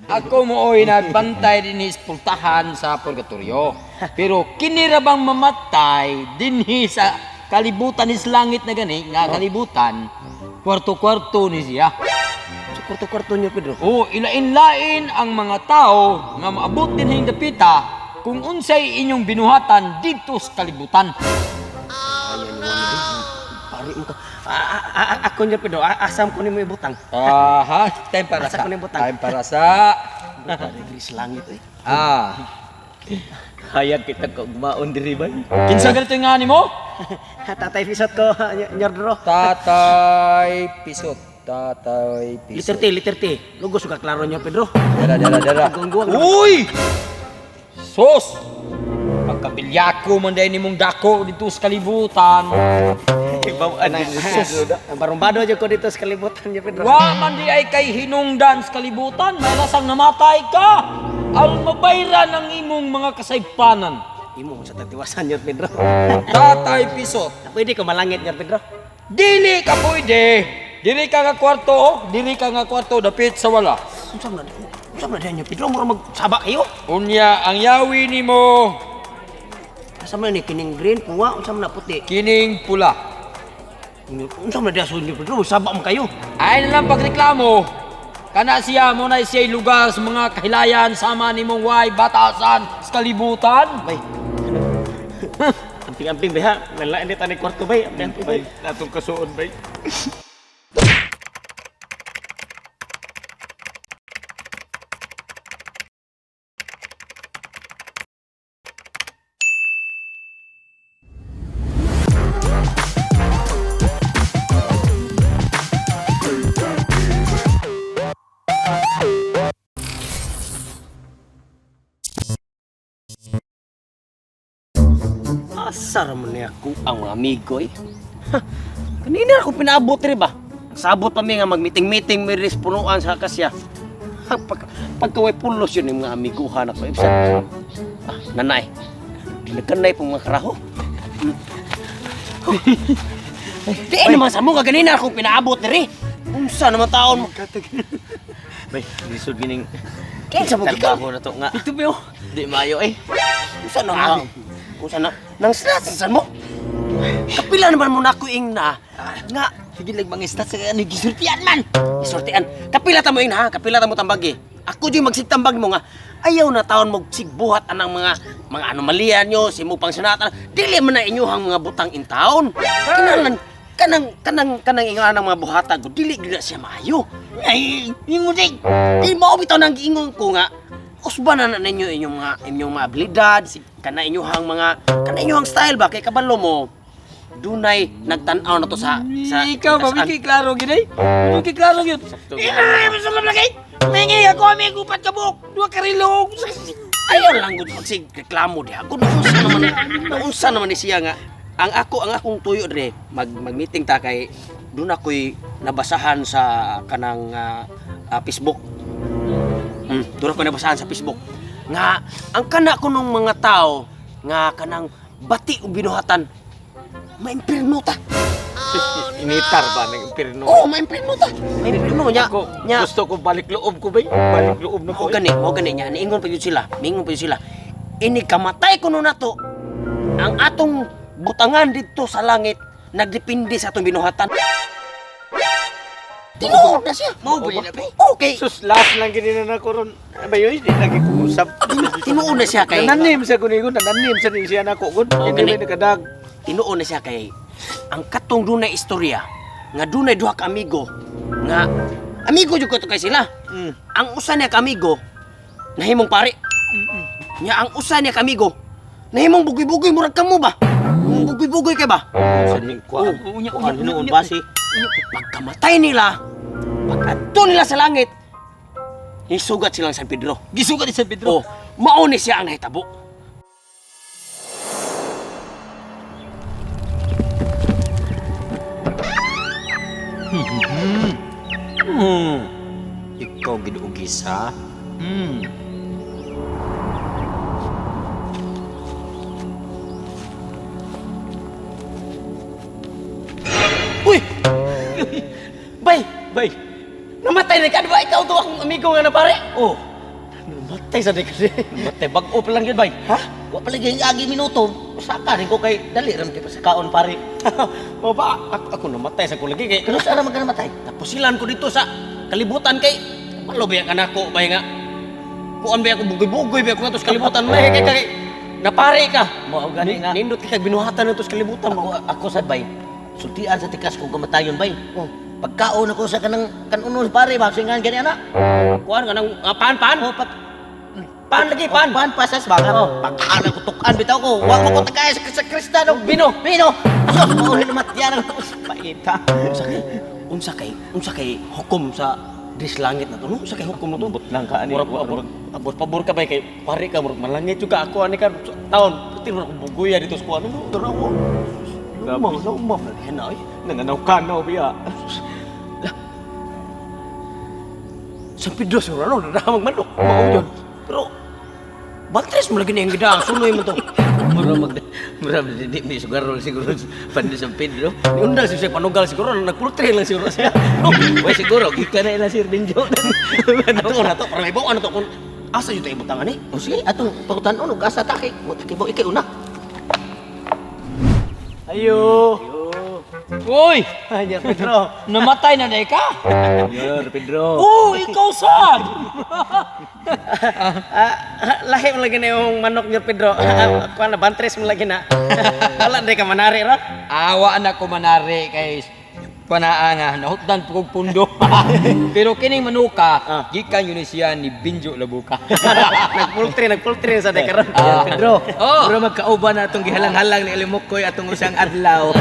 Ako mooy nagbantay din pultahan sa purgatorio. Pero kinirabang mamatay dinhi sa kalibutan is langit na gani, nga kalibutan, kwarto-kwarto ni siya. Sa kwarto-kwarto niyo, Pedro. O ilain-lain ang mga tao nga maabot din hing dapita kung unsay inyong binuhatan dito sa kalibutan. Ayan mo, pari mo ka. Ako niya, Pedro, asam ko ni mo ibutang. Ha? Time para Asa sa. ko na yung butang? Time para sa. Gris langit, eh. Hayag kita ko gumaon diri ba? Kinsa ganito yung ani mo? Tatay pisot ko, nyordro. Tatay pisot. Tatay pisot. Liter T. Lugos ka klaro niyo, Pedro. Dara. Gungguang. Uy! Sos! Pagkabilyako man dahil nimong dako dito sa kalibutan. Ibaw ana Barumbado aja ko dito sa kalibutan niyo, Pedro. Wa man di ay kay hinungdan sa kalibutan. May lasang namatay ka. Ang mabayran ng imong mga kasaypanan. Imo sa tatiwasan niyo, Pedro. Tatay pisot. Pwede ko malangit niyo, Pedro. Dili ka pwede. Dili ka nga kwarto, dapit sa wala. Unsam na niyo, Pedro, mura magsaba kayo. Unya, ang yawi nimo Asa man ni kining green, kuha, unsam na puti. kining pula. Unsam na diason niyo, Pedro, sabak man kayo. Ay na lang pagreklamo. Kana siya mo na siya lugar sa mga kahilayan sama nimong way batasan sa kalibutan. Bay. Amping-amping beha, nalain ni tani kwarto bay, amping bay. Atong kasuon bay. Asar man ni ako ang mga amigo eh. Kanina ako pinaabot rin ba? Sabot pa mi nga mag-meeting-meeting may punuan sa kasya. Pagkaway pulos yun yung mga amiguhan ako. Ibsan, nanay, dinaganay pong mga karaho. Di naman sa mo ka ganina ako pinaabot rin. Unsa naman taon mo? Bay, lisod gining Kaya sa mo gikan? trabaho na to nga. Ito ba Di mayo eh. Unsa na nga? Unsa na? Nang saan mo? Kapila naman mo na ako ing na. Nga, Sige lang mga stats sa ni gisultian man. isortian. Kapila ta mo ing ha? Kapila ta mo tambagi. Ako di magsigtambag mo nga. Ayaw na taon mo sigbuhat anang mga anomalya nyo, si mo pang sinatan. Dili man na inyohang mga butang in taon. Kanang ingon ng mga buhata ko, dili gila siya maayo. Ay, imo di. Di mo bitaw nang giingon ko nga. Usbanan na ninyo inyong mga abilidad, kana inyong style ba kay kabalo mo. Dunay nagtan-aw na to sa Ikaw ba, Miki, klaro ginay? Miki, klaro yun. Ay, masugam lagi. Mingi ako may gupat ka buok. Dua karilong. Ayaw lang gud reklamo diha. Kun unsa naman ni siya nga ang akong tuyo dire mag-meeting ta kay doon ako'y nabasahan sa kanang Facebook. Doon ako nabasahan sa Facebook nga ang kana ko nung mga tao nga kanang bati o binuhatan maimpirno ta. Initar ba ng impirno? Oh, maimpirno ta. Maimpirno nya. Ako, Nya. gusto ko balik loob ko bay. Balik loob na ko. Mo gani nya. Niingon pa yun sila. Ini kamatay ko no nato. Ang atong butangan dito sa langit nagdepende sa atong binuhatan. Tinuod na siya. Mo ba yun, bay? Okay. Sus, last lang ganina na ko ron. Ba yun, hindi lagi ko usap. Tinuod na siya kay. Nananim sa kunigon, nananim sa siya na ko. Hindi gani. may nakadag. Tinuod na siya kay. Ang katong dunay istorya nga dunay duha ka amigo nga amigo jud ko to kay sila. Ang usa niya ka amigo nahimong pare. Nya ang usa niya ka amigo nahimong bugoy-bugoy murag kamo ba? Bugoy-bugoy kay ba? Sa ning kuan. Unya, Kuan hinuon ba si? Pagkamatay nila, pag-adto nila sa langit, isugat silang San Pedro. Gisugat ni San Pedro. Oh, mao ni siya ang nahitabo. Ikaw ginuugis, ha? Uy! Bay! Bay, Namatay na ka, di ba? Ikaw to ang amigo nga na pare? oh, Matay sa dekade. Matay bag-o pa lang yun, bay. Ha? Wa pa lagi agi minuto. Saka rin ko kay dali ram kay sa kaon pare. O ba, ako namatay sa kulagi kay Kano sa naman ka namatay? tapusilan ko dito sa kalibutan kay malo ba ka nako bay nga. Kuan ba ako bugoy-bugoy ba ako nga to sa kalibutan may kay napare ka. Mao gani nga. Nindot ka binuhatan nito sa kalibutan mo. Ako sad bay. Sultian sa tikas ko kamatayon bay. Oh. Pagkaon ako sa kanunos pare baksingan gani ana. Kuan ka nang pan. Oh, Pan lagi, pan. Pan pasas baka mo. Pagkana ko tukan bitaw ko. Wa mo ko tagay sa Kristano. Bino. Sus, maulit na matyan ang paita. Unsa kay hukom sa dislangit na to. Unsa kay hukom na to? Lang ka ani. Abot pabor ka ba kay pare ka murag malangit juga ako ani ka taon. Puti mo akong bugoya dito sa kuan. Ano to rawo? Lumang hena ay. Nananaw biya. Sa Pedro sa ano nadamag man mao jud. Pero batres mo lagi na yung gida, sunoy mo to. Mura di mi sugarol siguro pandi sa Pedro. Unda siya panugal siguro, nagpultre lang siguro siya. Way siguro gikan na ila Sir Benjo. Nato, para may bawa na to kung asa yun tayo ibutangan eh. O sige, atong pakutan-on og asa taki. Kibo ikay una. Ayo. Uy! Ayo, Pedro. Namatay na day ka? Yor Pedro. Oh, ikaw sad! Lahi mo lagi na yung manok niyo, Pedro. Ako na, bantres mo lagi na. Wala, di ka manari, ro. Awa na ko manari kay panaa nga nahutdan pugog pundo. Pero kining manuka, gikan yun siya ni Binjo Labuka. Nagpultre sa dekaron. Pedro. Oh. Mura magkauban na atong gihalang-halang ni Alimukoy atong usang adlaw.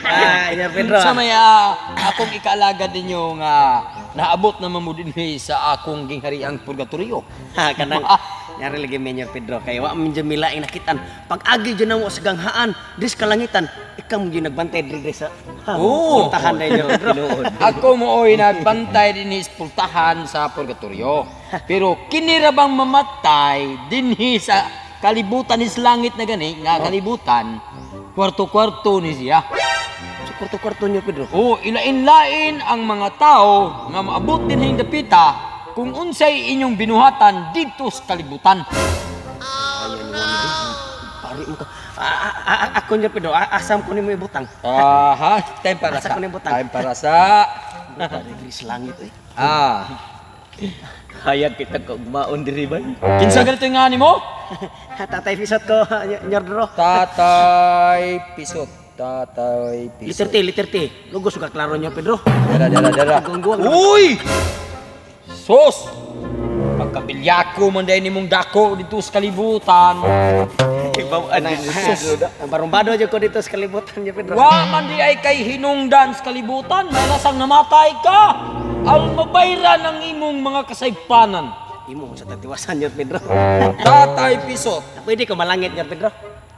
Ayo, Pedro. Sa may akong ikaalaga ninyo nga naabot na mamudinhi sa akong ginghariang purgatorio. Ha, kanang nyari lagi menyor Pedro kay wa man jud milaing nakitan. Pag agi jud namo sa ganghaan, dis kalangitan, ikaw mo jud nagbantay diri sa Oo. pultahan na inyo, Pedro. Ako mooy nagbantay dinhi sa pultahan sa purgatorio. Pero kini ra bang mamatay dinhi sa kalibutan is langit na gani nga kalibutan, kwarto-kwarto ni siya. Sa kwarto-kwarto niyo, Pedro. O ilain-lain ang mga tao nga maabot din hing dapita kung unsay inyong binuhatan dito sa kalibutan. Pari mo ka. Ako niyo, Pedro. Asam ko nimo ibutang. Ha? Time para Asa sa ko na butang? time para sa Pari diri sa langit eh. Hayag kita kog maon diri ba? Kinsa ganito nga nimo? Tatay pisot ko, nyor Pedro. Tatay pisot. Liter T. Lugos ka klaro niyo, Pedro. Dara. Gungguang. Uy! Sos! Pagkabilyako man dahil nimong dako dito sa kalibutan. Ibawaan na sus. Barumbado jud ko dito sa kalibutan niyo, Pedro. Wa man di ay kay hinungdan sa kalibutan. May lasang namatay ka. Ang mabayra ng imong mga kasaypanan. Imo sa tatiwasan niyo, Pedro. Tatay pisot. Pwede ko malangit niyo, Pedro.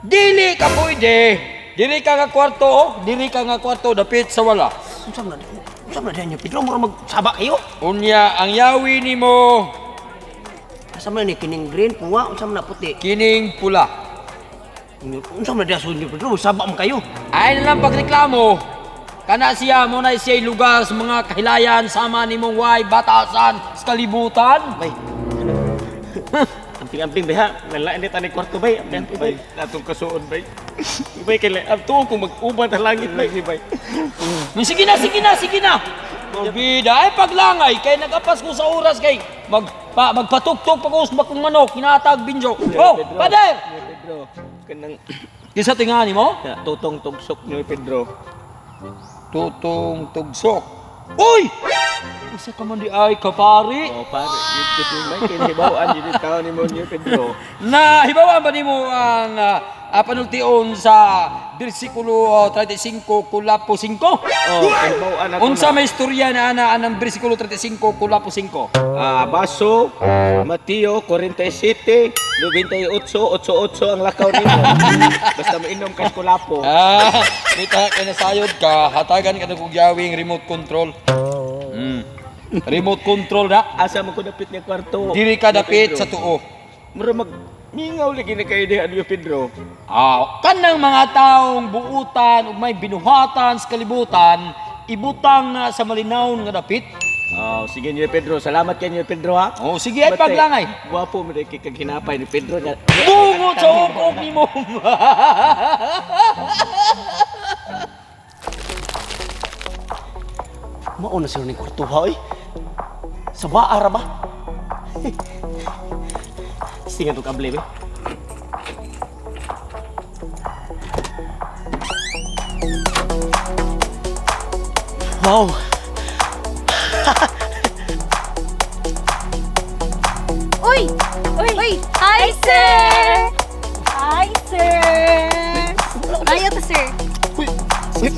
Dili ka pwede. Dili ka nga kwarto, dapit sa wala. Unsam na niyo, Pedro, mura magsaba kayo. Unya, ang yawi nimo, Asa man ni kining green, puwa, unsam na puti. kining pula. Unsam na diason niyo, Pedro, magsaba man kayo. Ay na lang pagreklamo. Kana siya mo na siya'y lugar sa mga kahilayan sama nimong way batasan sa kalibutan. Bay. Amping-amping bay ha. Nalain ni tani kwarto bay. Amping bay. Atong kasuon bay. Bay kay ang tuo kung mag-uban sa langit bay ni bay. Sige na. Bida ay paglangay kay nagapas ko sa oras kay magpatuktok pag usbak ng manok kinatag binjo. Oh, pader. Pedro, kanang Kisa tingani mo? tutong tugsok ni Pedro. Tutong tugsok. Uy! Isa ka man di ay kapari. Oh, pare, dito ni may kinhibawaan dito taon ni mo ni Pedro. Na hibawan ba nimo ang panultion sa bersikulo 35 kulapo 5? Oh, kinhibawaan ako. Unsa may istorya na anang bersikulo 35 kulapo 5? Baso, Mateo 47, 98, 88 ang lakaw nimo. Basta mainom ka kulapo. Kita kay nasayod ka, hatagan ka na kog yawing remote control. Remote control na. Asa mo ko dapit nga kwarto. Diri ka dapit sa tuo. Mura mag mingaw lagi na kayo dihan ni Pedro. Kanang mga taong buutan ug may binuhatan sa kalibutan, ibutang na sa malinaw nga dapit. Oh, sige niyo Pedro. Salamat kay niyo Pedro ha. Oh, sige ay paglangay. Guwapo mo kay kag hinapay ni Pedro niya. Bungo sa ukok ni mo. Mauna sila ni kwarto ha, oy. Sa baara ba? Singa itong kable, be. Wow! Uy! Uy! Uy! Hi, sir! Hi, sir! Ayaw to, sir. Uy! Uy!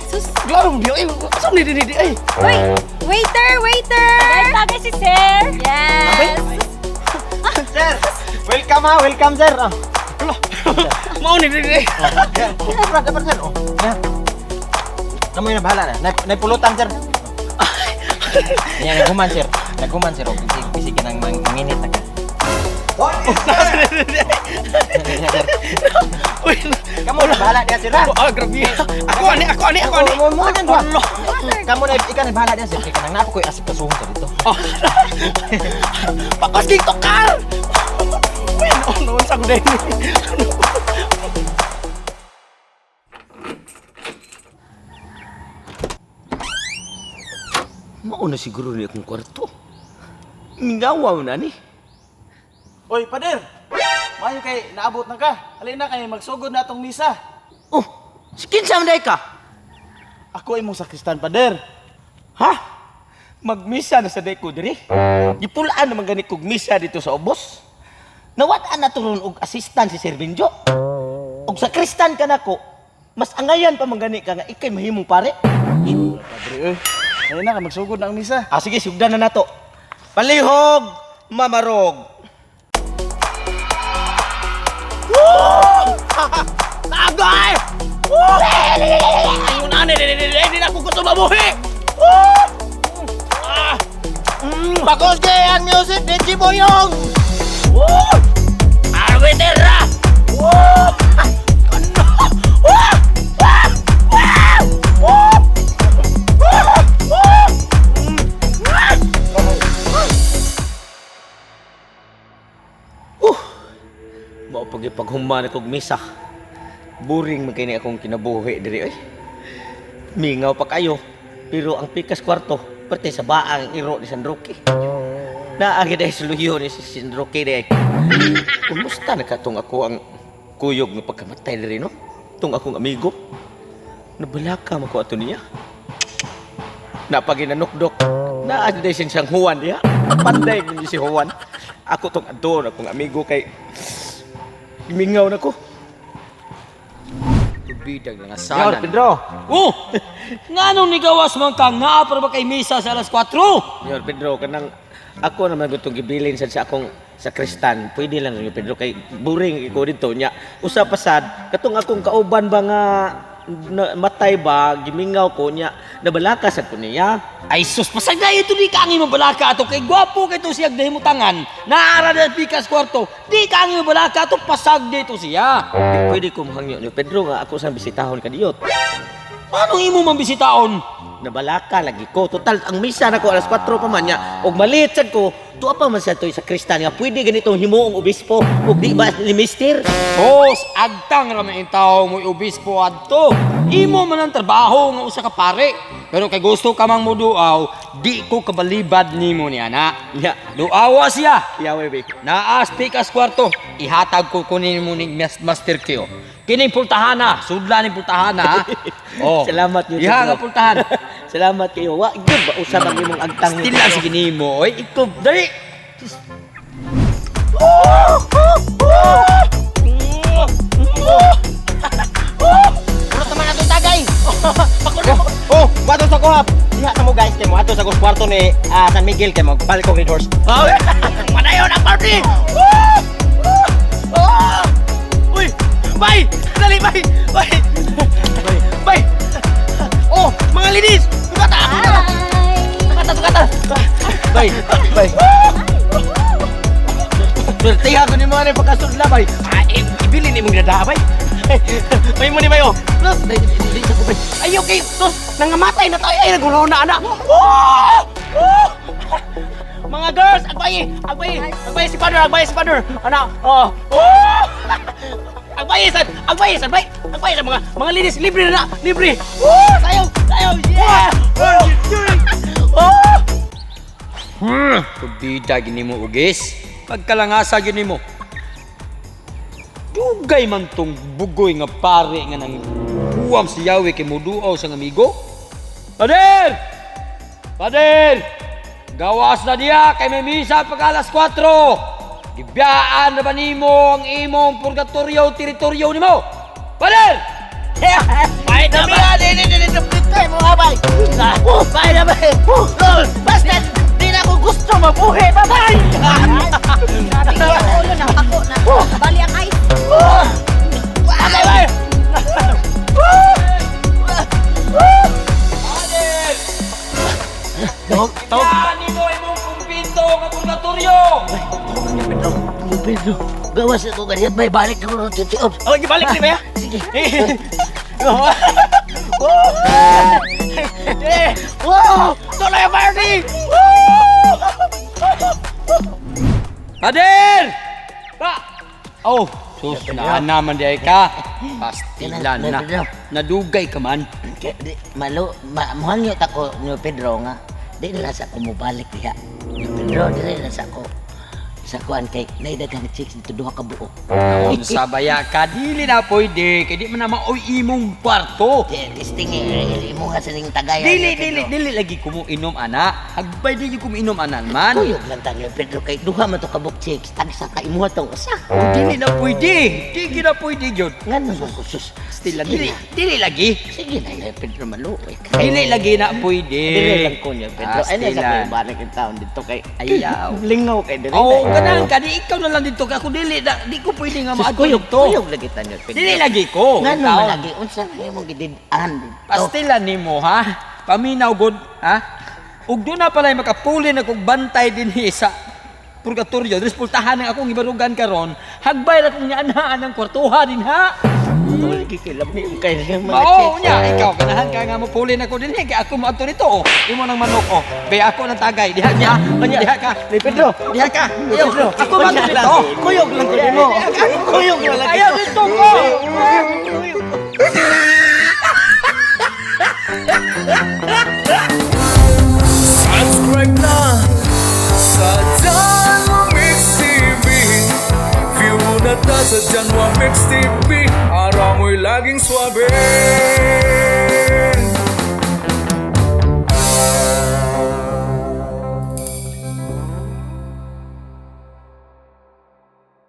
Sus! Glaro mo, ay! Saan ni Didi? Ay! Uy! Waiter! Waiter! Tagay si sir! Yes! Sir, welcome ha, welcome sir. Mau ni Didi! Dapat sir. Oh, yan. Kamu yung bahala na. Naipulutan sir. Yan, naguman sir. Naguman sir. Bisig ka nang manginit na ka. Uy! Kamu na bahala dia sir. Ah, grabe! Ako ani! Mo dyan ba? Kamu na ikaw na bahala dia sir. Kaya nang napo ko asip kasuhong sa dito. Pakos king tokal! Uy! Noon sa kuday ni! Mauna siguro ni akong kwarto. Mingawaw na ni. Oy, pader! Mayo kay naabot na ka. Halina kay magsugod na atong misa. Oh, si kinsa man day ka? Ako ay mong sakristan, pader. Ha? Magmisa na sa day ko diri? Gipulaan naman gani kog misa dito sa ubos. Nawat-an na turon og assistant si Sir Benjo. Og sa kristan ka nako, mas angayan pa man gani ka nga ikay mahimong pare. Padre, halina kay magsugod na ang misa. Ah, sige, sugdan na nato. Palihog, mamarog. Tagay! Ayun na, hindi na ko gusto mabuhi! Bakos kay ang music DJ Boyong. Arbitera! Mao paghuman akong misa. Boring man kini akong kinabuhi diri ay. Mingaw pa kayo, pero ang pikas kwarto pati sa baang iro ni San Roque. Naagi dahil suluyo ni si San Roque dahil. Kumusta na katong ako ang kuyog ng pagkamatay diri no? Tong akong amigo. Nabalaka man ko ato niya. Napaginanukdok. Naagi dahil siyang Juan diha. Panday ni si Juan. Ako tong ador akong amigo kay mingaw na ko. Bidag nga Yor, salan. Pedro. Oh! Nganong ni gawas man ka nga para ba kay misa sa alas 4? Yor Pedro, kanang ako naman gutong gibilin sa akong sa Kristan. Pwede lang ni Pedro kay buring iko dito nya. Usa pasad katong akong kauban ba nga matay ba gimingaw ko nya nabalaka sa ko niya. Ay sus, pasagay ito di kangi mabalaka ato kay gwapo kay to siya dahimutangan. Naara na pikas kwarto. Di kangi mabalaka ato pasag dito siya. Di pwede ko mahangyo ni Pedro nga ako sa bisitahon kadiyot. Paano imo mambisitaon? Nabalaka lagi ko. Total ang misa na ko alas 4 pa man nya. Og maliit sad ko. Tuwa pa man sa toy sa Kristan nga pwede ganitong himuong obispo ug di ba ni mister. Boss, agtang raman ang tao mo obispo adto. Imo man ang trabaho nga usa ka pare. Pero kay gusto ka mang muduaw, di ko kabalibad nimo ni ana. Nya, Duawa siya. yawe be. Naas pikas kwarto, ihatag ko kunin mo ni Master Kyo. Kining pultahana, sudla ning pultahana. Oh. Salamat niyo. Iha nga pultahan. Salamat kayo. Wa gyud ba usab ang imong agtang Still lang sige nimo, oy. Ikaw dali. Ano naman ato tagay? Oh, wato sa kuhap. Diha na mo guys kay mo ato sa kwarto ni San Miguel kay mo balik ko Red Horse. Padayon ang party! Uy! Bay! Dali, bay! Bay! Bay! Oh! Mga linis! Tukata! Tukata! Bay! Bay! Pertiha ko ni mga na pagkasudla, bay! Ibili ni mong nada, bay! May mo ni bayo. Tos, ayaw kayo. Tos, nangamatay na tayo. Ay, nagulo na anak. Mga girls, agbayi si Father. Anak, agbayi sa mga linis, libre na. Sayaw, yeah. Kubida gini mo ugis. Pagkalangasa gini mo. Dugay man tong bugoy nga pare nga nang buwam si Yahweh kay muduaw sang amigo. Pader! Gawas na diya kay may misa pag alas 4. Gibiyaan na ba nimo ang imong purgatorio teritoryo nimo? Pader! Ay, dami na, dili mo abay. Bye na ba? Basta, di na ako gusto mabuhay, babay! Tingin ang ulo ng pako na bali ang ice. Abay, bye! Gibiyaan nimo imong kumpinto nga purgatorio! Pedro, gawas ako ganyan, may balik na mo ng titiop. Oh, gibalik ni ba? Sige. Wow! Tuloy ang party! Pader! Oh, sus na naman di ka. Pastilan na. Nadugay ka man. Muhangyo tako ni Pedro nga. Di nila sa ko mubalik diha. Ni Pedro di nila sa ko. Sa kuan kay naidagang chicks dito duha ka buok. Naon sa baya ka, dili na pwede. Kaya di man na maoy imong kwarto. Distingi mo nga sining tagayan. Dili lagi ko mo inom ana. Hagbay di ko mo inom anan man. Kuyog lang tayo Pedro kay duha man to ka buok chicks. Tagsa ka imuha tong usa. Dili na pwede. Di na pwede yun. Ngano sus. Stilan, dili lagi. Sige na Pedro maluoy. Dili lagi na pwede. Dili lang ko niya Pedro. Ay nasa Pastilan. ko balik yung taon dito kay Ayaw. lingaw kay dili. Oo, ganaan ka. Di ikaw na lang dito ka. Ako dili ko pwede nga maatulog to. Kuyog lagi tayo Pedro. Dili lagi ko. Ngano Taon. man lagi unsa na imong gididan dito. Pastilan nimo ha. Paminaw gud ha. Ug do na pala makapuli na kog bantay dinhi sa purgatorio. Resultahan ng akong ibarugan karon. Hagbay ra kong nyaanhaan ng kwartuha din ha. Lagi kilami kay mga Oo chicks. nya, ikaw ganahan ka nga mo puli na ko dinhi kay ako mo ato dito oh. Imo nang manok oh. Bay ako nang tagay diha niya. Diha ka. Ni Pedro, Diha ka. Ayaw, ako mo ato dito. kuyog lang ko mo. Kuyog lang lagi. Ayaw dito ko. Subscribe na sa Janwa Mix TV. View mo na ta sa Janwa Mix TV para mo'y laging swabe.